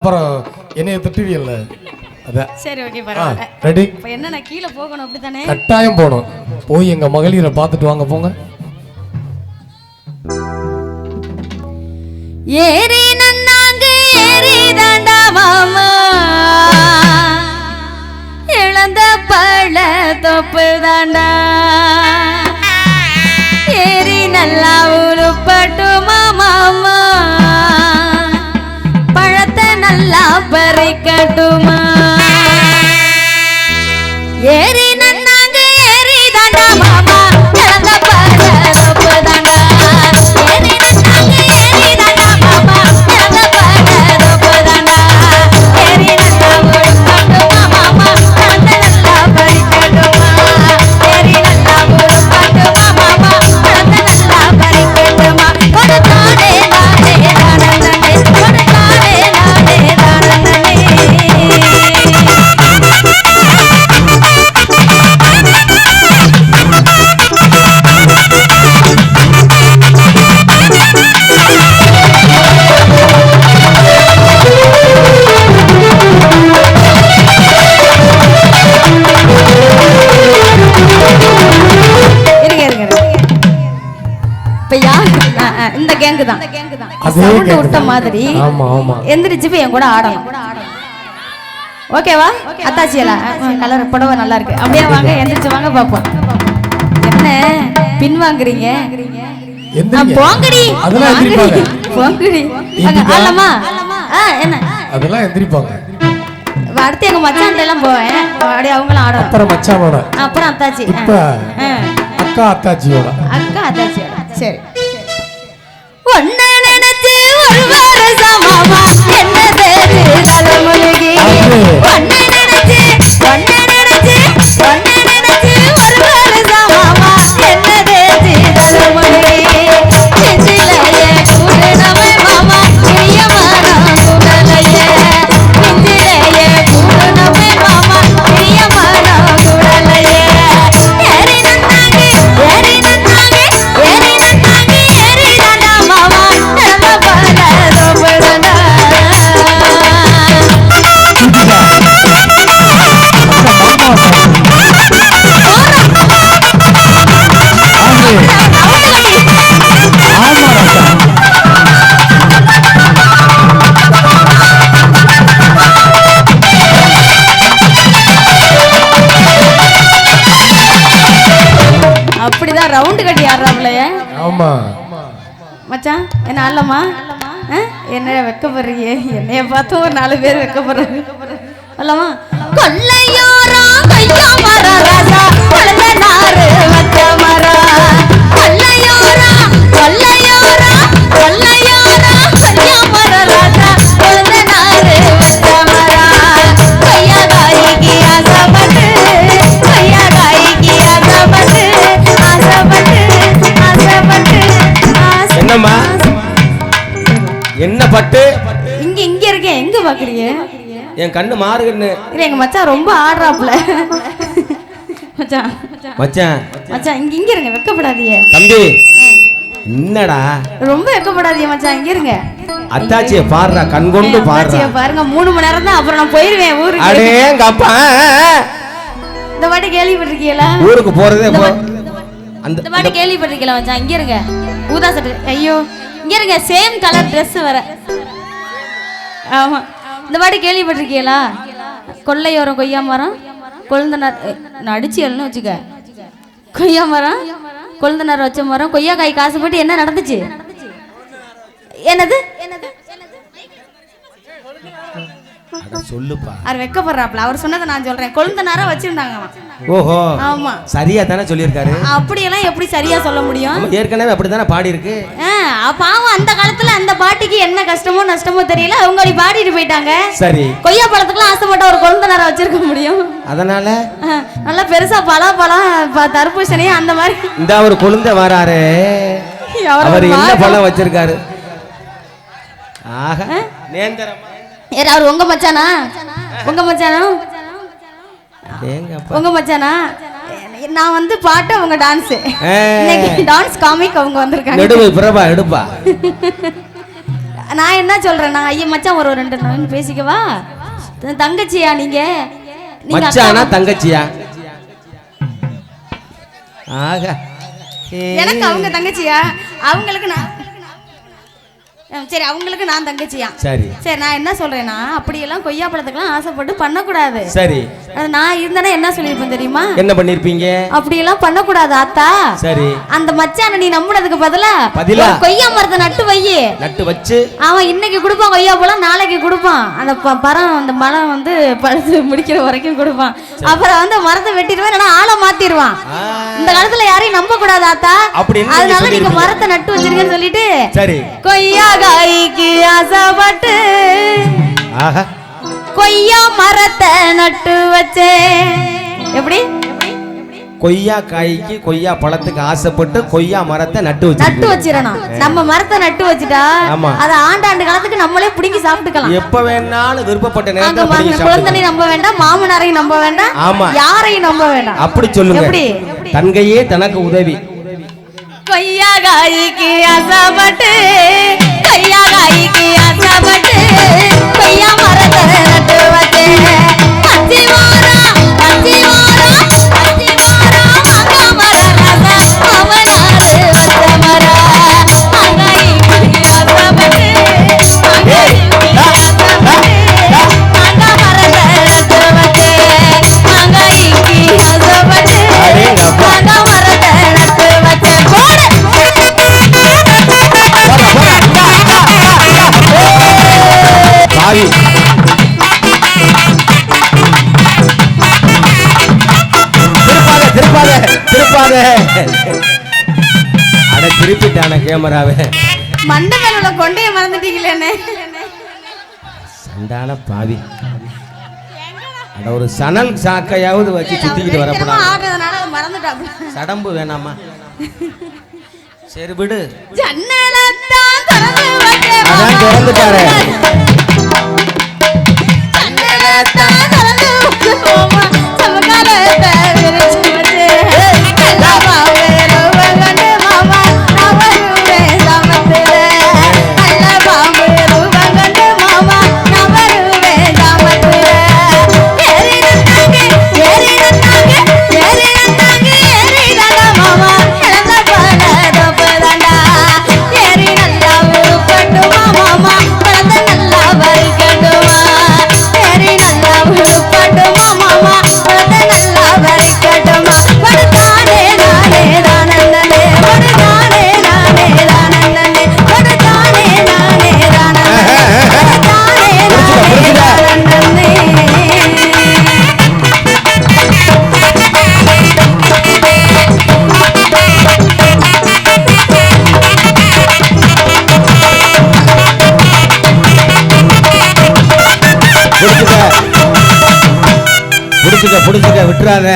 அப்புறம் என்னைய திட்டுவீல்ல அதான். சரி ஓகே பரவாயில்ல. ரெடி. இப்போ என்ன நான் கீழே போகணும் அப்படிதானே? கட்டாயம் போகணும். போய் எங்க மகளிரை பார்த்துட்டு வாங்க போங்க. ஏறி நன்னாங்க ஏறி தாண்டா மாமா இழந்த பழ தொப்பு தாண்டா ஏறி நல்லா உருப்பட்டுமா மாமா பழத்தை நல்லா பறிக்கட்டுமா ஏறி நன்னாங்க ஏறி தாண்டா மாமா இழந்த பழ தொப்பு தாண்டா ஏறி நன்னாங்க ஏறி தாண்டா மாமா இழந்த பழ தொப்பு தாண்டா ஏறி நல்லா உருப்பட்டுமா மாமா பழத்தை நல்லா பறிக்கட்டுமா ஏறி நல்லா உருப்பட்டுமா மாமா பழத்தை நல்லா பறிக்கட்டுமா ஒரு தானே நானே தானே ஒரு தானே நானே தானே இந்த கேங்கு தான் சவுண்ட் விட்ட மாதிரி எந்திரிச்சு போய் என் கூட ஆடணும். ஓகேவா? அத்தாச்சியலா கலர் புடவை நல்லா இருக்கு. அப்படியே வாங்க, எந்திரிச்சு வாங்க பாப்போம். என்ன பின் வாங்குறீங்க? போங்கடி போங்கடி ஆலமா என்ன அதெல்லாம் எந்திரிப்பாங்க. அடுத்து எங்க மச்சான் எல்லாம் போவேன். அப்படியே அவங்களும் ஆடணும். அப்புறம் மச்சானோட அப்புறம் அத்தாச்சி இப்ப அக்கா அத்தாச்சியோட அக்கா அத்தாச்சியோட. சரி ஒன்ன நினைச்சு ஒரு வருஷம் மாமா என்ன தேடி தலைமுழுகி ஒன்ன நினைச்சு ஒரு வருஷம் மாமா என்ன தேடி தலைமுழுகி நெஞ்சிலேயே கூடுனவை மாமா பிரியமான குடலையே நெஞ்சிலேயே கூடுனவை மாமா பிரியமான குடலையே ஏறி நன்னாங்க ஏறி நன்னாங்க ஏறி நன்னாங்க ஏறி தாண்டா மாமா நம்ம பல ரொம்படா அப்படிதான் ரவுண்ட் கட்டி ஆடுறாப்லையே. ஆமா மச்சான் என்ன அல்லமா என்ன வெக்கப்படுறீங்க? என்னைய பார்த்து ஒரு 4 பேர் வெக்கப்படுறாங்க அல்லமா. கொல்லையோரா கையா மரா ராசா கொல்ல நாறு வச்ச மரா கொல்லையோரா கொல்லையோரா கொல்லையோரா கையா மரா ராசா கொல்ல நாறு வச்ச மரா கையா காய்கி ஆசைப்பட்டு கையா காய்கி ஆசைப்பட்டு ஆசைப்பட்டு ஆசைப்பட்டு என்னம்மா என்ன பட்டு இங்க இங்க இருக்கேன். எங்க பாக்குறீங்க? என் கண்ணு மாறுகன்னு. எங்க மச்சான் ரொம்ப ஆடுறாப்ல. மச்சான் மச்சான் மச்சான் இங்க இங்க இருங்க, வெக்கப்படாதீங்க தம்பி. என்னடா ரொம்ப வெக்கப்படாதீங்க மச்சான், இங்க இருங்க. அத்தாச்சியை பாடுறா, கண் கொண்டு பாடுறா. பாருங்க 3 மணி நேரம் தான், அப்புறம் நான் போயிருவேன் ஊருக்கு. அடே எங்க அப்பா இந்த பாட்டு கேள்விப்பட்டிருக்கீங்களா? ஊருக்கு போறதே அந்த பாட்டு கேள்விப்பட்டிருக்கீங்களா மச்சான்? இங்க இருங்க. ஊதா சட்டை, ஐயோ இங்க இருங்க. சேம் கலர் ட்ரெஸ் வர. ஆமா இந்த பாட்டு கேள்விப்பட்டிருக்கீங்களா? கொல்லையோரம் கொய்யா மரம் கொழுந்தனார் அடிச்சு எல்லாம் வச்சுக்க. கொய்யா மரம் கொழுந்தனார் வச்ச மரம் கொய்யா காய் காசு போட்டு என்ன நடந்துச்சு? என்னது சொல்லுப்பா. அவர் வெக்கப்படுறாப்ல. அவர் சொன்னதை நான் சொல்றேன். கொழுந்தனாரா வச்சிருந்தாங்க. ஓஹோ ஆமா சரியா தானே சொல்லியிருக்காரு. அப்படியெல்லாம் எப்படி சரியா சொல்ல முடியும்? ஏற்கனவே அப்படித்தானே பாடி இருக்கு. பாவம் அந்த காலத்துல அந்த பாட்டிக்கு என்ன கஷ்டமோ நஷ்டமோ தெரியல, அவங்க அப்படி பாடிட்டு போயிட்டாங்க. சரி கொய்யா பழத்துக்குலாம் ஆசைப்பட்ட ஒரு கொழுந்தனாரா வச்சிருக்க முடியும்? அதனால நல்லா பெருசா பழம் தர்பூசணி அந்த மாதிரி. இந்த ஒரு கொழுந்த வராரு, அவர் என்ன பழம் வச்சிருக்காரு? ஆக நேந்திரமா. அவர் உங்க மச்சானா? உங்க மச்சானா? உங்க மச்சானா? நான் வந்து பாட்டு, அவங்க டான்ஸ். இன்னைக்கு டான்ஸ் காமிக் அவங்க வந்திருக்காங்க. எடுப்பா பிரபா எடுப்பா. நான் என்ன சொல்றேன்னா ஐயா மச்சான் ஒரு 2 நிமிஷம் பேசிக்கவா? தங்கச்சியா நீங்க? மச்சானா தங்கச்சியா? ஆகா எனக்கு அவங்க தங்கச்சியா? அவங்களுக்கு நான் சரி, அவங்களுக்கு நான் தங்கச்சியா? சரி சரி, நான் என்ன சொல்றேன்னா அப்படியெல்லாம் கொய்யா பழத்துக்கெல்லாம் ஆசைப்பட்டு பண்ணக்கூடாது. சரி, நான் இருந்தானே என்ன சொல்லியிருப்பேன் தெரியுமா? என்ன பண்ணிருப்பீங்க? அப்படியெல்லாம் பண்ணக்கூடாது ஆத்தா. சரி, அந்த மச்சான நீ நம்புனதுக்கு பதிலா கொய்யா மரத்தை நட்டு வையி. நட்டு வச்சு அவன் இன்னைக்கு கொடுப்பான் கொய்யா பழம், நாளைக்கு கொடுப்பான். அந்த அந்த மரம் வந்து பழுத்து முடிக்கிற வரைக்கும் கொடுப்பான். அப்புறம் வந்து மரத்தை வெட்டிடுவேன், இல்லைன்னா ஆளை மாத்திடுவான். இந்த காலத்துல யாரையும் நம்ப கூடாது ஆத்தா. அதனால நீங்க மரத்தை நட்டு வச்சிருக்கேன்னு சொல்லிட்டு சரி கொய்யா காய்க்கு ஆசைப்பட்டு கொய்யா மரத்தை நட்டு வச்சேன். எப்படி? கொய்யா காய்க்கு கொய்யா பழத்துக்கு ஆசைப்பட்டு கொய்யா மரத்தை நட்டு வச்சிடணும். நம்ம மரத்தை நட்டு வச்சுட்டா அத ஆண்டாண்டு காலத்துக்கு நம்மளே பிடிங்கி சாப்பிட்டுக்கலாம். எப்ப வேணாலும் விருப்பப்பட்ட நேரத்துல குழந்தையும் நம்ப வேண்டாம், மாமனாரையும் நம்ப வேண்டாம், யாரையும் நம்ப வேண்டாம். அப்படி சொல்லுங்க. எப்படி? தங்கையே தனக்கு உதவி. கொய்யா காய்க்கு ஆசைப்பட்டு கொய்யா காய்க்கு ஆசைப்பட்டு கொய்யா மரத்தை நட்டு வச்சேன். அச்சி வாரா அச்சி வாரா அச்சி வாரா மங்கா மரரசா அவனாரு வச்ச மரா அங்காய்க்கு ஆசைப்பட்டு அங்காய்க்கு ஆசைப்பட்டு மங்கா மரத்தை நட்டு வச்சேன். அங்காய்க்கு ஆசைப்பட்டு மங்கா மரத்தை நட்டு வச்சேன். பாவி திருப்பாத திருப்பாத அட திருப்பிட்டான கேமராவே. மண்டபத்துல கொண்டைய மறந்துட்டீங்களே சண்டான பாவி. அட ஒரு சணல் சாக்கையாவது வச்சு சுத்திக்கிட்டு வரப்படாது. சடம்பு வேணாமா? சரி விடு. அதான் திறந்துட்டாரு. புடிச்சுக்க விட்டுறாத.